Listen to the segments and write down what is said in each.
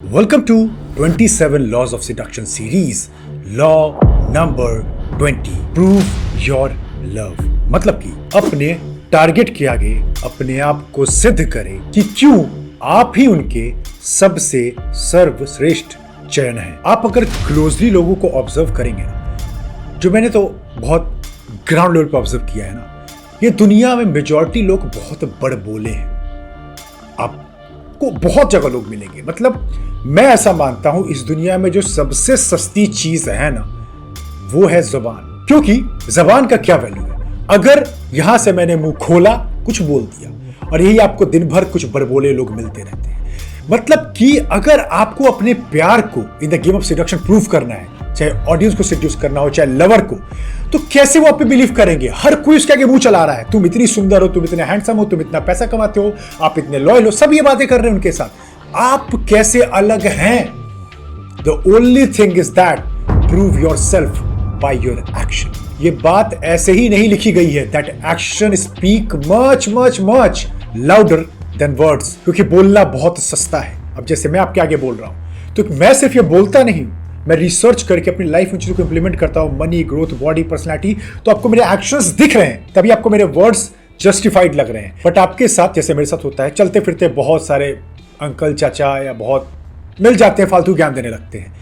Welcome to 27 Laws of Seduction series. Law number 20. Prove your love. मतलब कि अपने target के आगे अपने आप को सिद्ध करें कि क्यों आप ही उनके सबसे सर्वश्रेष्ठ चयन हैं। आप अगर क्लोजली लोगों को ऑब्जर्व करेंगे ना, जो मैंने तो बहुत ग्राउंड लेवल पर ऑब्जर्व किया है ना, ये दुनिया में मेजॉरिटी लोग बहुत बड़बोले हैं। आपको बहुत जगह लोग मिलेंगे। मतलब मैं ऐसा मानता हूं इस दुनिया में जो सबसे सस्ती चीज है ना, वो है जुबान। क्योंकि जुबान का क्या वैल्यू है? अगर यहां से मैंने मुंह खोला, कुछ बोल दिया, और यही आपको दिन भर कुछ बड़बोले लोग मिलते रहते हैं। मतलब कि अगर आपको अपने प्यार को in the game of seduction prove करना है, चाहे ऑडियंस को सेड्यूस करना हो, चाहे लवर को, तो कैसे वो आप पे बिलीव करेंगे? हर कोई उसके आगे मुंह चला रहा है, तुम इतनी सुंदर हो, तुम इतने हैंडसम हो, तुम इतना पैसा कमाते हो, आप इतने लॉयल हो, सब ये बातें कर रहे हैं उनके साथ। आप कैसे अलग हैं? The only thing is that prove your self by your action. ये बात ऐसे ही नहीं लिखी गई है। That action speak much much much louder than words. क्योंकि बोलना बहुत सस्ता है। अब जैसे मैं आपके आगे बोल रहा हूं, तो मैं सिर्फ ये बोलता नहीं, मैं रिसर्च करके अपनी लाइफ में चीजों को इंप्लीमेंट करता हूं। Money, growth, body, personality. तो आपको मेरे एक्शंस दिख रहे हैं, तभी आपको मेरे वर्ड्स जस्टिफाइड लग रहे हैं। बट आपके साथ, जैसे मेरे साथ होता है, चलते फिरते बहुत सारे अंकल, चाचा या बहुत मिल जाते हैं, फालतू ज्ञान देने लगते हैं।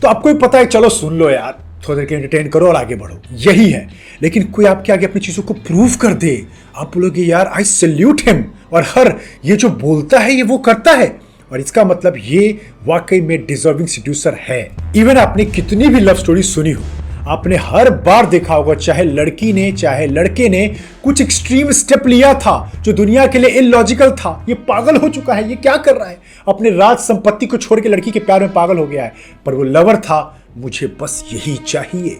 तो आपको भी पता है, चलो सुन लो यार, थोड़ी देर के एंटरटेन करो और आगे बढ़ो, यही है। लेकिन कोई आपके आगे अपनी चीजों को प्रूव कर दे, आप बोलोगे यार आई सैल्यूट हिम, और हर ये जो बोलता है ये वो करता है, और इसका मतलब ये वाकई में डिजर्विंग सेड्यूसर है। इवन आपने कितनी भी लव स्टोरी सुनी हो, आपने हर बार देखा होगा, चाहे लड़की ने चाहे लड़के ने कुछ एक्सट्रीम स्टेप लिया था जो दुनिया के लिए इलॉजिकल था। ये पागल हो चुका है, ये क्या कर रहा है, अपने राज संपत्ति को छोड़ के लड़की के प्यार में पागल हो गया है। पर वो लवर था, मुझे बस यही चाहिए।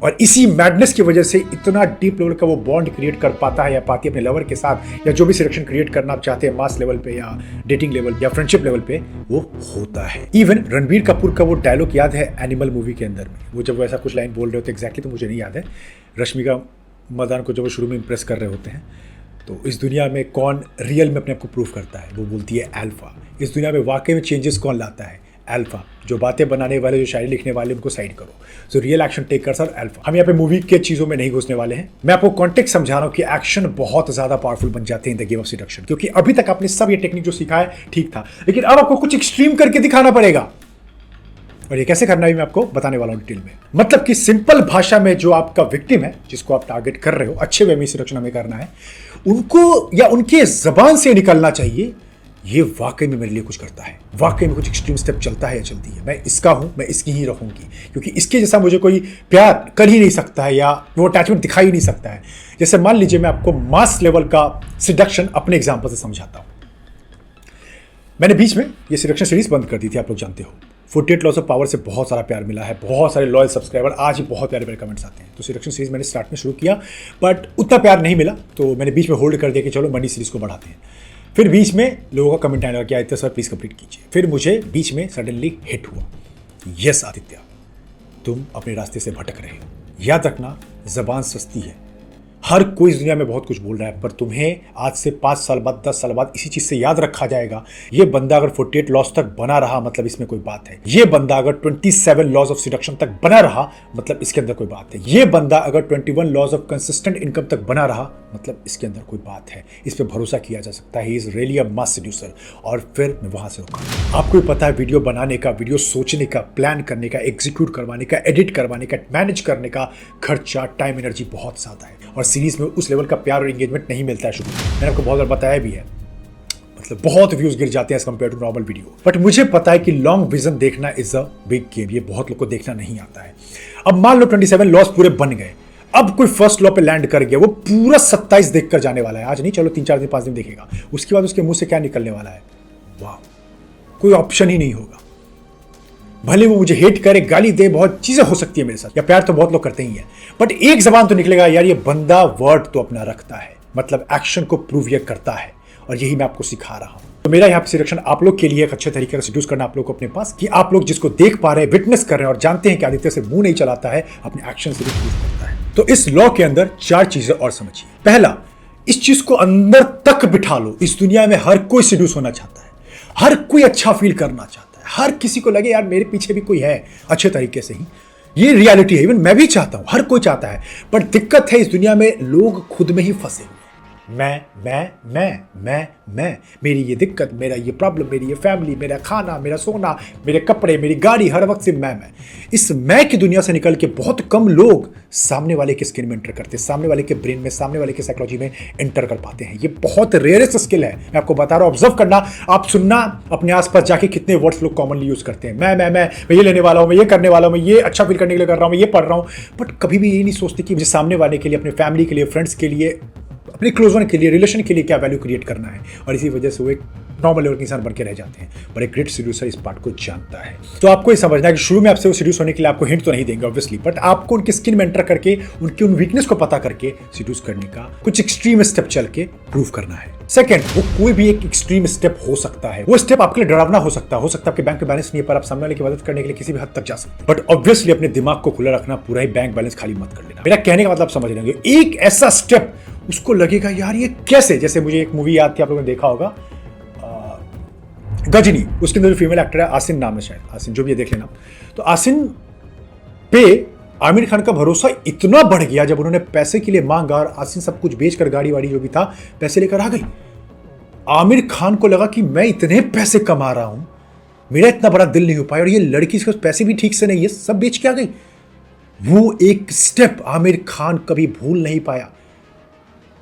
और इसी मैडनेस की वजह से इतना डीप लेवल का वो बॉन्ड क्रिएट कर पाता है या पाती है अपने लवर के साथ, या जो भी सिलेक्शन क्रिएट करना आप चाहते हैं, मास लेवल पे या डेटिंग लेवल या फ्रेंडशिप लेवल पे, वो होता है। इवन रणबीर कपूर का वो डायलॉग याद है एनिमल मूवी के अंदर में, वो जब वो ऐसा कुछ लाइन बोल रहे होते हैं, एग्जैक्टली तो मुझे नहीं याद है, रश्मिका मदान को जब वो शुरू में इंप्रेस कर रहे होते हैं, तो इस दुनिया में कौन रियल में अपने आप को प्रूव करता है, वो बोलती है अल्फा। इस दुनिया में वाकई में चेंजेस कौन लाता है? अल्फा। जो बातें बनाने वाले, जो शायरी लिखने वाले, उनको साइड करो। सो रियल एक्शन टेकर्स और अल्फा। हम यहाँ पे मूवी के चीजों में नहीं घुसने वाले हैं। मैं आपको कॉन्टेक्स्ट समझा रहा हूँ कि एक्शन बहुत ज्यादा पावरफुल बन जाते हैं in the game of seduction. क्योंकि अभी तक आपने सब ये टेक्निक जो सीखा है ठीक था, लेकिन अब आपको कुछ एक्सट्रीम करके दिखाना पड़ेगा। और ये कैसे करना है मैं आपको बताने वाला हूं डिटेल में। मतलब कि सिंपल भाषा में जो आपका विक्टिम है, जिसको आप टारगेट कर रहे हो, अच्छे वे में सेडक्शन हमें करना है, उनको या उनके जबान से निकलना चाहिए, ये वाकई में मेरे लिए कुछ करता है, वाकई में कुछ एक्सट्रीम स्टेप चलता है या चलती है, मैं इसका हूं, मैं इसकी ही रहूंगी, क्योंकि इसके जैसा मुझे कोई प्यार कर ही नहीं सकता है या वो अटैचमेंट दिखा ही नहीं सकता है। जैसे मान लीजिए मैं आपको मास लेवल का सिडक्शन अपने एग्जांपल से समझाता हूं। मैंने बीच में ये सिडक्शन सीरीज बंद कर दी थी, आप लोग जानते हो। 48 लॉस ऑफ पावर से बहुत सारा प्यार मिला है, बहुत सारे लॉयल सब्सक्राइबर, आज ही बहुत प्यारे प्यारे कमेंट्स आते हैं। तो सिडक्शन सीरीज मैंने स्टार्ट में शुरू किया, बट उतना प्यार नहीं मिला, तो मैंने बीच में होल्ड कर दिया कि चलो मनी सीरीज को बढ़ाते हैं। फिर बीच में लोगों का कमेंट आने लगा कि आदित्य सर प्लीज कंप्लीट कीजिए। फिर मुझे बीच में सडनली हिट हुआ, यस आदित्य, तुम अपने रास्ते से भटक रहे हो। याद रखना, जबान सस्ती है। हर कोई इस दुनिया में बहुत कुछ बोल रहा है, पर तुम्हें आज से 5 साल बाद, 10 साल बाद इसी चीज से याद रखा जाएगा। ये बंदा अगर 48 लॉस तक बना रहा, मतलब इसमें कोई बात है। ये बंदा अगर 27 लॉज ऑफ सिडक्शन तक बना रहा, मतलब इसके अंदर कोई बात है। ये बंदा अगर 21 लॉज ऑफ कंसिस्टेंट इनकम तक बना रहा, मतलब इसके अंदर कोई बात है। इस पर भरोसा किया जा सकता है। He is really a mass seducer. और फिर मैं वहां से रुका। आपको भी पता है, वीडियो बनाने का, वीडियो सोचने का, प्लान करने का, एग्जीक्यूट करवाने का, एडिट करवाने का, मैनेज करने का खर्चा, टाइम, एनर्जी बहुत ज्यादा है। और सीरीज में उस लेवल का प्यार और एंगेजमेंट नहीं मिलता है शुरू में। मैंने आपको बहुत बार बताया भी है, मतलब बहुत व्यूज गिर जाते हैं as compare to normal video. But मुझे पता है कि लॉन्ग विजन देखना इज अ बिग गेम। ये बहुत लोग को देखना नहीं आता है। अब मान लो 27 लॉस पूरे बन गए, अब कोई फर्स्ट लॉ पे लैंड कर गया, वो पूरा 27 देखकर जाने वाला है। आज नहीं, चलो 3-4 दिन 5 दिन देखेगा, उसके बाद उसके मुंह से क्या निकलने वाला है, वाह, कोई ऑप्शन ही नहीं होगा। भले वो मुझे हेट करे, गाली दे, बहुत चीजें हो सकती है मेरे साथ, या प्यार तो बहुत लोग करते ही है, बट एक जबान तो निकलेगा, यार ये बंदा वर्ड तो अपना रखता है, मतलब एक्शन को प्रूव ये करता है। और यही मैं आपको सिखा रहा हूं। तो मेरा यहाँ पे सिलेक्शन आप लोग के लिए एक अच्छे तरीके से सेड्यूस करना आप लोग को अपने पास, कि आप लोग जिसको देख पा रहे हैं, विटनेस कर रहे हैं और जानते हैं कि आदित्य से मुंह नहीं चलाता है, अपने एक्शन से भी प्रूव करता है। तो इस लॉ के अंदर 4 चीजें और समझिए। पहला, इस चीज को अंदर तक बिठा लो। इस दुनिया में हर कोई सेड्यूस होना चाहता है, हर कोई अच्छा फील करना चाहता है, हर किसी को लगे यार मेरे पीछे भी कोई है अच्छे तरीके से ही। ये रियलिटी है, इवन मैं भी चाहता हूं, हर कोई चाहता है। बट दिक्कत है इस दुनिया में लोग खुद में ही फंसे हुए। मैं, मेरी ये दिक्कत, मेरा ये प्रॉब्लम, मेरी ये फैमिली, मेरा खाना, मेरा सोना, मेरे कपड़े, मेरी गाड़ी, हर वक्त सिर्फ मैं। इस मैं की दुनिया से निकल के बहुत कम लोग सामने वाले के स्किन में एंटर करते हैं, सामने वाले के ब्रेन में, सामने वाले के साइकोलॉजी में एंटर कर पाते हैं। ये बहुत रेयरेस्ट स्किल है, मैं आपको बता रहा हूं। ऑब्जर्व करना, आप सुनना अपने आसपास जाके कितने वर्ड्स लोग कॉमनली यूज करते हैं। मैं ये लेने वाला हूं, मैं ये करने वाला हूं, मैं ये अच्छा फील करने के लिए कर रहा हूं, मैं ये पढ़ रहा हूं। बट कभी भी ये नहीं सोचते कि मुझे सामने वाले के लिए, अपने फैमिली के लिए, फ्रेंड्स के लिए, अपने क्लोज वन के लिए, रिलेशन के लिए क्या वैल्यू क्रिएट करना है। और इसी वजह से वो एक नॉर्मल लेवल के इंसान बन के रह जाते हैं। पर एक ग्रेट सीड्यूसर इस पार्ट को जानता है। तो आपको ये समझना है कि शुरू में आपसे वो सीड्यूस होने के लिए आपको हिंट तो नहीं देंगे ऑब्वियसली, बट आपको उनके स्किन में एंटर करके, उनकी उन वीकनेस को पता करके सीड्यूस करने का कुछ एक्सट्रीम स्टेप चल के प्रूव करना है। सेकंड, वो कोई भी एक एक्सट्रीम स्टेप हो सकता है। वो स्टेप आपके लिए डरावना हो सकता है आपके बैंक में बैलेंस नहीं है, पर आप सामने वाले की मदद करने के लिए किसी भी हद तक जा सकते हैं। बट ऑब्वियसली अपने दिमाग को खुला रखना, पूरा ही बैंक बैलेंस खाली मत कर लेना। मेरा कहने का मतलब समझ लेंगे, एक ऐसा स्टेप उसको लगेगा यार ये कैसे। जैसे मुझे एक मूवी याद थी, आप लोगों ने देखा होगा, गजनी, उसके अंदर जो फीमेल एक्टर है आसिन नाम है शायद, आसिन, जो भी है देख लेना। तो आसिन पे आमिर खान का भरोसा इतना बढ़ गया जब उन्होंने पैसे के लिए मांगा और आसिन सब कुछ बेचकर, गाड़ी वाड़ी जो भी था, पैसे लेकर आ गई। आमिर खान को लगा कि मैं इतने पैसे कमा रहा हूं, मेरा इतना बड़ा दिल नहीं हो पाया, और ये लड़की इसके पैसे भी ठीक से नहीं है, सब बेच के आ गई। वो एक स्टेप आमिर खान कभी भूल नहीं पाया।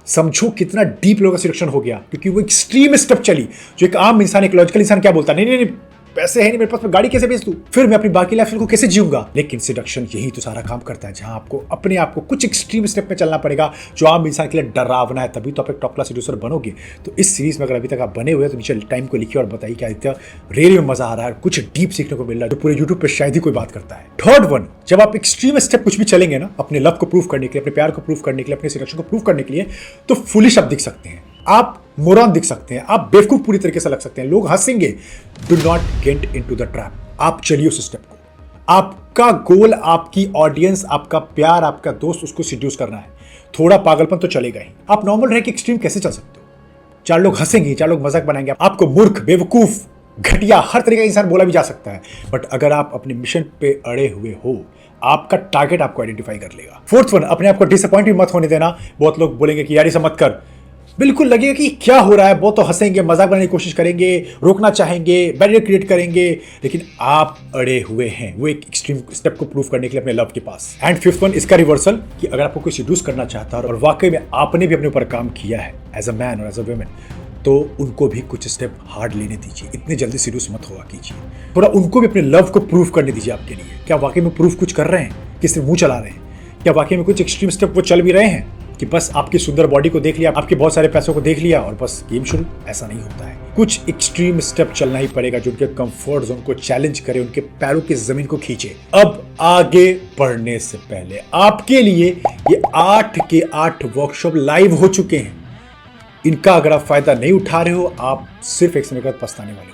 समझो कितना डीप लोगों का सिलेक्शन हो गया, क्योंकि वो एक्सट्रीम स्टेप चली। जो एक आम इंसान, एक लॉजिकल इंसान क्या बोलता है, नहीं, पैसे है नहीं मेरे पास, मैं गाड़ी कैसे बेच दूं, फिर मैं अपनी बाकी लाइफ को कैसे जीऊंगा। लेकिन सिडक्शन यही तो सारा काम करता है, जहां आपको अपने आप को कुछ एक्सट्रीम स्टेप में चलना पड़ेगा जो आम इंसान के लिए डरावना है, तभी तो आप एक टॉप क्लास सीड्यूसर बनोगे। तो इस सीरीज में अगर अभी तक आप बने हुए हैं तो नीचे टाइम को लिखिए और बताइए कि आदित्य रियली में मजा आ रहा है, कुछ डीप सीखने को मिल रहा है जो पूरे यूट्यूब पे शायद ही कोई बात करता है। थर्ड वन, जब आप एक्सट्रीम स्टेप कुछ भी चलेंगे ना, अपने लव को प्रूव करने के लिए, अपने प्यार को प्रूव करने के लिए, अपने सिडक्शन को प्रूव करने के लिए, तो फुलिश आप दिख सकते हैं, आप मोरॉन दिख सकते हैं, आप बेवकूफ पूरी तरीके से लग सकते हैं, लोग हंसेंगे। Do not get into the trap. आप चलिए उस स्टेप को। आपका गोल, आपकी ऑडियंस, आपका प्यार, आपका दोस्त, उसको सीड्यूस करना है। थोड़ा पागलपन तो चलेगा ही। आप नॉर्मल रह के एक्सट्रीम कैसे चल सकते हो? चार लोग हंसेंगे, चार लोग मजाक बनाएंगे, आपको मूर्ख, बेवकूफ, घटिया, हर तरीके का इंसान बोला भी जा सकता है। बट अगर आप अपने मिशन पे अड़े हुए हो, आपका टारगेट आपको आइडेंटिफाई कर लेगा। फोर्थ वन, अपने आप को डिसअपॉइंट भी मत होने देना। बहुत लोग बोलेंगे कि यार ऐसा मत कर, बिल्कुल लगेगा कि क्या हो रहा है, बहुत तो हंसेंगे, मजाक बनाने की कोशिश करेंगे, रोकना चाहेंगे, बैरियर क्रिएट करेंगे, लेकिन आप अड़े हुए हैं वो एक एक्सट्रीम स्टेप को प्रूव करने के लिए अपने लव के पास। एंड फिफ्थ वन, इसका रिवर्सल, कि अगर आपको कोई सीड्यूस करना चाहता है और वाकई में आपने भी अपने ऊपर काम किया है एज अ मैन और एज अ वुमेन, तो उनको भी कुछ स्टेप हार्ड लेने दीजिए। इतने जल्दी सीड्यूस मत हुआ कीजिए, थोड़ा उनको भी अपने लव को प्रूव करने दीजिए आपके लिए। क्या वाकई में प्रूव कुछ कर रहे हैं कि सिर्फ मुंह चला रहे हैं? क्या वाकई में कुछ एक्सट्रीम स्टेप वो चल भी रहे हैं कि बस आपकी सुंदर बॉडी को देख लिया, आपके बहुत सारे पैसों को देख लिया और बस गेम शुरू? ऐसा नहीं होता है। कुछ एक्सट्रीम स्टेप चलना ही पड़ेगा जो उनके कंफर्ट जोन को चैलेंज करे, उनके पैरों की जमीन को खींचे। अब आगे बढ़ने से पहले आपके लिए ये 8 के 8 वर्कशॉप लाइव हो चुके हैं। इनका अगर आप फायदा नहीं उठा रहे हो, आप सिर्फ एक समय के बाद पछताने वाले हो।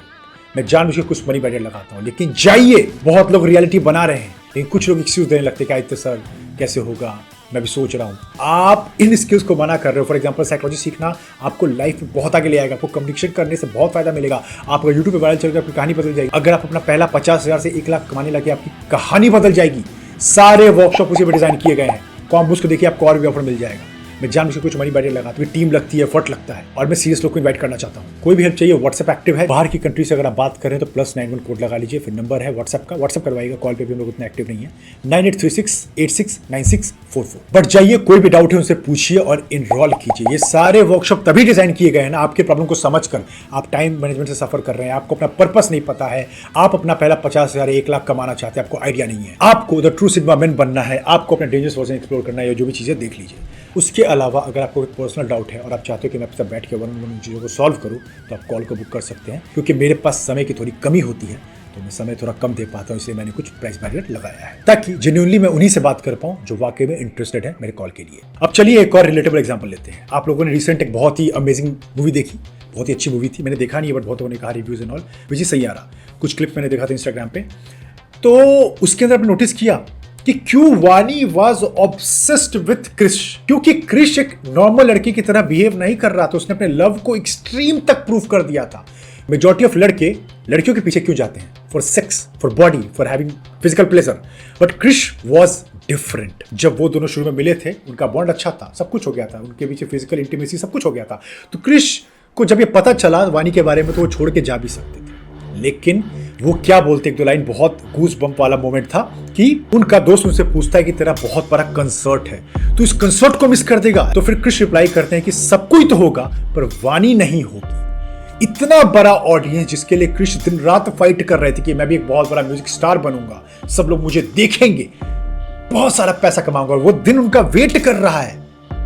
मैं जानबूझ के कुछ मनी बैरियर लगाता हूं, लेकिन जाइए। बहुत लोग रियलिटी बना रहे हैं, लेकिन कुछ लोग एक्सक्यूज देने लगते हैं कि आदित्य सर कैसे होगा, मैं भी सोच रहा हूं। आप इन स्किल्स को मना कर रहे हो। फॉर एग्जांपल, साइकोलॉजी सीखना आपको लाइफ में बहुत आगे ले आएगा, आपको कम्युनिकेशन करने से बहुत फायदा मिलेगा, आपका यूट्यूब पे वायरल चलेगा, आपकी कहानी बदल जाएगी। अगर आप अपना पहला 50,000 से 1 लाख कमाने लगे, आपकी कहानी बदल जाएगी। सारे वर्कशॉप उसी पर डिजाइन किए गए हैं। कॉम्बोस को देखिए, आपको और भी ऑफर मिल जाएगा। मैं जानबूझ के कुछ मनी बैरियर लगाता हूँ, टीम लगती है, एफर्ट लगता है, और मैं सीरियस लोग को इन्वाइट करना चाहता हूँ। कोई भी हेल्प चाहिए, व्हाट्सएप एक्टिव है। बाहर की कंट्री से अगर आप बात करें तो +91 कोड लगा लीजिए, फिर नंबर है व्हाट्सएप का, व्हाट्सएप करवाइएगा। कॉल पे भी हम लोग उतना एक्टिव नहीं है। 9836869644। बट जाइए, कोई भी डाउट है उनसे पूछिए और इनरोल कीजिए। ये सारे वर्कशॉप तभी डिजाइन किए गए हैं ना, आपके प्रॉब्लम को समझकर। आप टाइम मैनेजमेंट से सफर कर रहे हैं, आपको अपना पर्पस नहीं पता है, आप अपना पहला 50,000 1 लाख कमाना चाहते हैं, आपको आइडिया नहीं है, आपको द ट्रू सिग्मा मैन बनना है, आपको अपना डेंजरस वर्जन एक्सप्लोर करना है, जो भी चीजें देख लीजिए। उसके अलावा अगर आपको कोई पर्सनल डाउट है और आप चाहते हो कि मैं आपके साथ बैठ के वन चीज़ों को सॉल्व करूं, तो आप कॉल को बुक कर सकते हैं। क्योंकि मेरे पास समय की थोड़ी कमी होती है, तो मैं समय थोड़ा कम दे पाता हूं, इसलिए मैंने कुछ प्राइस बैरियर लगाया है, ताकि जेन्युइनली मैं उन्हीं से बात कर पाऊं जो वाकई में इंटरेस्टेड है मेरे कॉल के लिए। अब चलिए एक और रिलेटेबल एग्जांपल लेते हैं। आप लोगों ने रिसेंट एक बहुत ही अमेजिंग मूवी देखी, बहुत ही अच्छी मूवी थी। मैंने देखा नहीं है, बट बहुत लोगों ने कहा reviews and all, which is सही आ रहा। कुछ क्लिप मैंने देखा था इंस्टाग्राम पे, तो उसके अंदर आपने नोटिस किया कि क्यों वानी वाज ऑब्सेस्ड विथ क्रिश। क्योंकि क्रिश एक नॉर्मल लड़की की तरह बिहेव नहीं कर रहा था, उसने अपने लव को एक्सट्रीम तक प्रूव कर दिया था। मेजॉरिटी ऑफ लड़के लड़कियों के पीछे क्यों जाते हैं? For sex, for body, for having physical pleasure. But Krish was different. जब वो दोनों शुरू में मिले थे, उनका बॉन्ड अच्छा था, सब कुछ हो गया था, उनके बीच फिजिकल इंटीमेसी सब कुछ हो गया था। तो क्रिश को जब ये पता चला वानी के बारे में तो वो छोड़ के जा भी सकते थे, लेकिन वो क्या बोलते, एक दो लाइन बहुत गूज बम्प वाला मोमेंट था कि उनका दोस्त उनसे पूछता है कि तेरा बहुत बड़ा कंसर्ट है, तो इस कंसर्ट को मिस कर देगा? तो फिर क्रिश रिप्लाई करते हैं कि सब कोई तो होगा पर वानी नहीं होगी। इतना बड़ा ऑडियंस जिसके लिए क्रिश दिन रात फाइट कर रहे थे कि मैं भी एक बहुत बड़ा म्यूजिक स्टार बनूंगा, सब लोग मुझे देखेंगे, बहुत सारा पैसा कमाऊंगा, और वो दिन उनका वेट कर रहा है,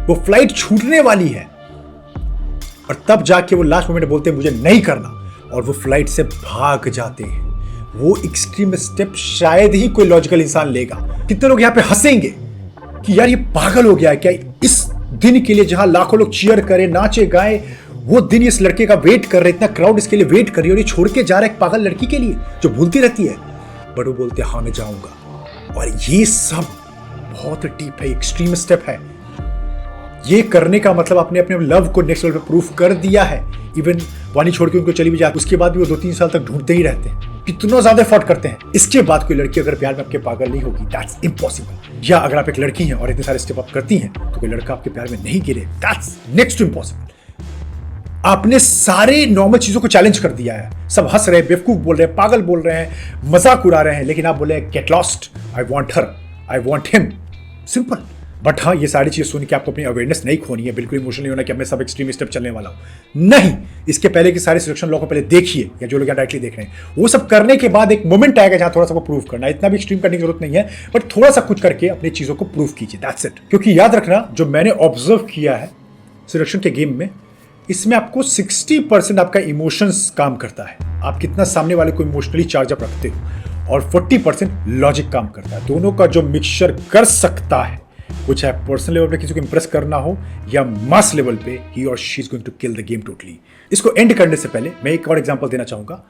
वो फ्लाइट छूटने वाली है, और तब जाके वो लास्ट मोमेंट बोलते हैं मुझे नहीं करना, और वो फ्लाइट से भाग जाते हैं। वो एक्सट्रीम स्टेप शायद ही कोई लॉजिकल इंसान लेगा। कितने लोग यहाँ पे हंसेंगे कि यार ये पागल हो गया है क्या? इस दिन के लिए जहां लाखों लोग चीयर करे, नाचे गाए, वो दिन इस लड़के का वेट कर रहे, इतना क्राउड इसके लिए वेट कर रही है, और ये छोड़ के जा रहा है एक पागल लड़की के लिए जो भूलती रहती है। बट वो बोलते हैं हाँ मैं जाऊंगा। और ये सब बहुत डीप है, एक्सट्रीम स्टेप है। ये करने का मतलब आपने अपने लव को नेक्स्ट लेवल पे प्रूफ कर दिया है। इवन वानी छोड़ के उनको चली भी जाती, उसके बाद भी वो 2-3 साल तक ढूंढते ही रहते हैं, कितना ज्यादा एफर्ट करते हैं। इसके बाद कोई लड़की अगर प्यार में आपके पागल नहीं होगी, दैट्स इम्पॉसिबल। या अगर आप एक लड़की हैं और इतने सारे स्टेप अप करती हैं तो कोई लड़का आपके प्यार में नहीं गिरे, दैट्स नेक्स्ट टू इम्पॉसिबल। आपने सारे नॉर्मल चीजों को चैलेंज कर दिया है। सब हंस रहे हैं, बेवकूफ बोल रहे हैं, पागल बोल रहे हैं, मजाक उड़ा रहे हैं, लेकिन आप बोले get lost, I want her, I want him, simple. But हाँ, ये सारी चीज़ सुन के आपको अपनी अवेयरनेस नहीं खोनी है, बिल्कुल इमोशनल नहीं होना कि अब मैं सब एक्सट्रीम स्टेप चलने वाला हूँ। नहीं, इसके पहले के सारे सिलेक्शन लॉ को पहले देखिए, या जो लोग डायरेक्टली देख रहे हैं, वो सब करने के बाद एक मोमेंट आएगा जहाँ थोड़ा सा को प्रूव करना। इतना भी एक्सट्रीम करने की जरूरत नहीं है, बट थोड़ा सा कुछ करके अपनी चीज़ों को प्रूव कीजिए, दैट्स इट। क्योंकि याद रखना, जो मैंने ऑब्जर्व किया है सिलेक्शन के गेम में, इसमें आपको 60% आपका इमोशंस काम करता है, आप कितना सामने वाले को इमोशनली चार्ज अप रखते हो, और 40% लॉजिक काम करता है। दोनों का जो मिक्सचर कर सकता है, कुछ है पर्सनल लेवल पे किसी को इंप्रेस करना हो या मास लेवल पे, ही और she is going to kill the game totally. इसको एंड करने से पहले मैं एक और एग्जांपल देना चाहूंगा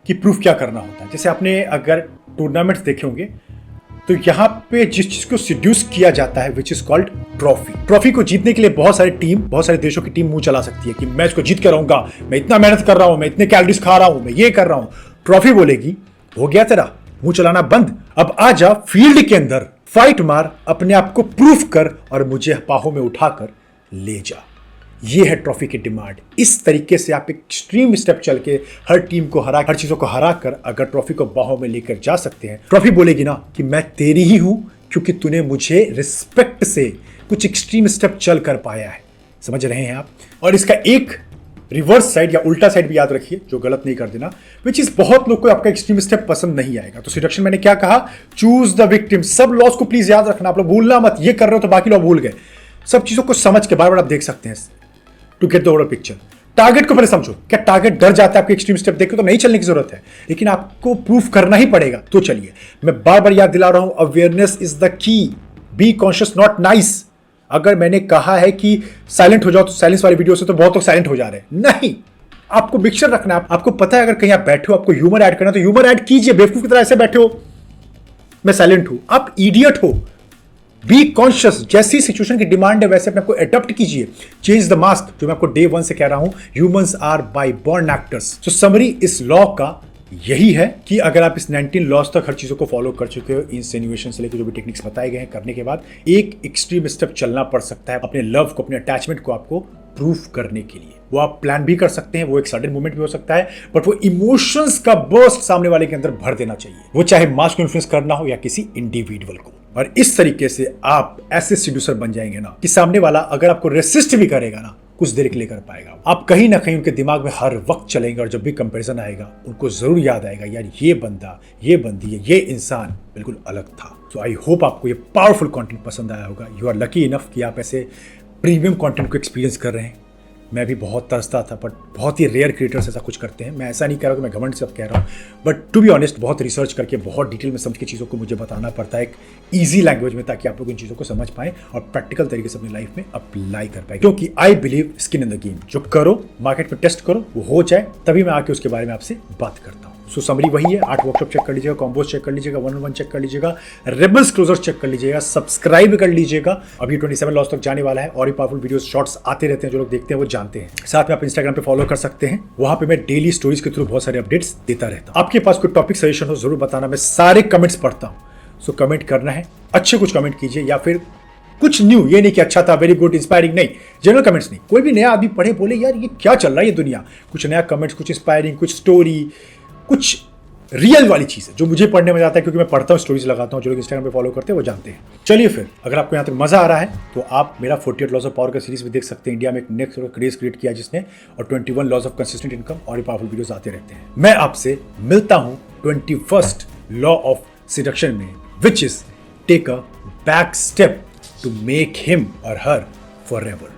कि प्रूफ क्या करना होता है। जैसे आपने अगर टूर्नामेंट्स देखे होंगे तो यहाँ पे जिस चीज को सिड्यूस किया जाता है, which is called trophy. Trophy को जीतने के लिए बहुत सारे देशों की टीम मुंह चला सकती है कि मैं इसको जीत के रहूंगा, मैं इतना मेहनत कर रहा हूं, मैं इतने कैलोरीज खा रहा हूं, मैं ये कर रहा हूं। ट्रॉफी बोलेगी हो गया तेरा, मुंह चलाना बंद, अब आ जा फील्ड के अंदर, फाइट मार, अपने आप को प्रूफ कर और मुझे बाहों में उठाकर ले जा। ये है ट्रॉफी की डिमांड। इस तरीके से आप एक एक्सट्रीम स्टेप चल के हर टीम को हरा, हर चीजों को हरा कर अगर ट्रॉफी को बाहों में लेकर जा सकते हैं, ट्रॉफी बोलेगी ना कि मैं तेरी ही हूं क्योंकि तूने मुझे रिस्पेक्ट से कुछ एक्सट्रीम स्टेप चल कर पाया है। समझ रहे हैं आप? और इसका एक रिवर्स साइड या उल्टा साइड भी याद रखिए, जो गलत नहीं कर देना, विच इज बहुत लोग को आपका एक्सट्रीम स्टेप पसंद नहीं आएगा। तो सिलेक्शन मैंने क्या कहा, चूज द विक्टिम। सब लॉस को प्लीज याद रखना, आप लोग भूलना मत, ये कर रहे हो तो बाकी लोग भूल गए। सब चीजों को समझ के बार बार आप देख सकते हैं to get the overall picture. Target को पहले समझो, क्या टारगेट डर जाता है आपके एक्सट्रीम स्टेप देख के तो नहीं चलने की जरूरत है, लेकिन आपको प्रूफ करना ही पड़ेगा, तो चलिए। मैं बार बार याद दिला रहा हूं, awareness is the key, be conscious not nice. अगर मैंने कहा है कि साइलेंट हो जाओ तो साइलेंस वाली वीडियो से तो बहुत लोग साइलेंट हो जा रहे हैं, नहीं, आपको मिक्सचर रखना है। आपको पता है अगर कहीं आप बैठे हो, आपको ह्यूमर ऐड करना तो ह्यूमर ऐड कीजिए। बेवकूफ की तरह ऐसे बैठे हो, मैं साइलेंट हूं, आप इडियट हो। बी कॉन्शियस, जैसी सिचुएशन की डिमांड है वैसे अपने आपको एडॉप्ट कीजिए। चेंज द मास्क, जो मैं आपको डे 1 से कह रहा हूं, humans are by born actors. तो समरी इस लॉ का यही है कि अगर आप इस 19 लॉज तक हर चीजों को फॉलो कर चुके हो, इंसिनुएशन से लेकर जो भी टेक्निक्स बताए गए हैं, करने के बाद एक एक्सट्रीम स्टेप चलना पड़ सकता है अपने लव को, अपने अटैचमेंट को आपको प्रूफ करने के लिए। वो आप प्लान भी कर सकते हैं, वो एक सडन मोमेंट भी हो सकता है, बट वो इमोशंस का बर्स्ट सामने वाले के अंदर भर देना चाहिए, वो चाहे मास को इन्फ्लुएंस करना हो या किसी इंडिविजुअल को। और इस तरीके से आप ऐसे सीड्यूसर बन जाएंगे ना कि सामने वाला अगर आपको रेसिस्ट भी करेगा ना, कुछ देर के लिए कर पाएगा। आप कहीं ना कहीं उनके दिमाग में हर वक्त चलेंगे, और जब भी कंपैरिजन आएगा उनको जरूर याद आएगा, यार ये बंदा, ये बंदी, ये इंसान बिल्कुल अलग था। तो आई होप आपको ये पावरफुल कंटेंट पसंद आया होगा। यू आर लकी इनफ कि आप ऐसे प्रीमियम कंटेंट को एक्सपीरियंस कर रहे हैं। मैं भी बहुत तरसता था, बट बहुत ही रेयर क्रिएटर्स ऐसा कुछ करते हैं। मैं ऐसा नहीं कह रहा कि मैं घमंड से कह रहा हूँ, बट टू बी ऑनेस्ट बहुत रिसर्च करके, बहुत डिटेल में समझ के चीज़ों को मुझे बताना पड़ता है एक ईजी लैंग्वेज में, ताकि आप लोग इन चीज़ों को समझ पाएं और प्रैक्टिकल तरीके से अपनी लाइफ में अप्लाई कर पाए। क्योंकि I believe skin in the game, जो करो मार्केट में टेस्ट करो, वो हो जाए तभी मैं आके उसके बारे में आपसे बात करता हूँ। सो समरी वही है, 8 वर्कशॉप चेक कर लीजिएगा, कॉम्बोज चेक कर लीजिएगा, 1-on-1 चेक कर लीजिएगा, रेबल्स क्लोजर्स चेक कर लीजिएगा, सब्सक्राइब कर लीजिएगा। अभी 27 लॉस तक जाने वाला है, और भी पावरफुल वीडियोस शॉर्ट्स आते रहते हैं, जो लोग देखते हैं वो जानते हैं। जानते हैं। साथ में आप इंस्टाग्राम पे फॉलो कर सकते हैं, वहां पे मैं डेली स्टोरीज के थ्रू बहुत सारे अपडेट्स देता रहता हूं। आपके पास कोई टॉपिक सजेशन हो जरूर बताना, मैं सारे कमेंट्स पढ़ता हूं। सो कमेंट करना है, अच्छे कुछ कमेंट कीजिए या फिर कुछ न्यू, ये नहीं कि अच्छा था, वेरी गुड, इंस्पायरिंग, नहीं, जनरल कमेंट्स नहीं। कोई भी नया आदमी पढ़े बोले यार ये क्या चल रहा है ये दुनिया, कुछ नया कमेंट्स, कुछ इंस्पायरिंग, कुछ स्टोरी, कुछ रियल वाली चीज़ है जो मुझे पढ़ने में आता है, क्योंकि मैं पढ़ता हूँ, स्टोरीज लगाता हूँ। जो लोग इंस्टाग्राम पे फॉलो करते हैं वो जानते हैं। चलिए फिर, अगर आपको यहाँ तक मजा आ रहा है तो आप मेरा 48 लॉज ऑफ पावर का सीरीज भी देख सकते हैं। इंडिया में एक नेक्स्ट क्रेज क्रिएट किया जिसने, और 21 लॉज ऑफ कंसिस्टेंट इनकम, और ये पावरफुल वीडियोस आते रहते हैं। मैं आपसे मिलता हूँ 21st लॉ ऑफ सेडक्शन में, which is take a back step to make him or her forever.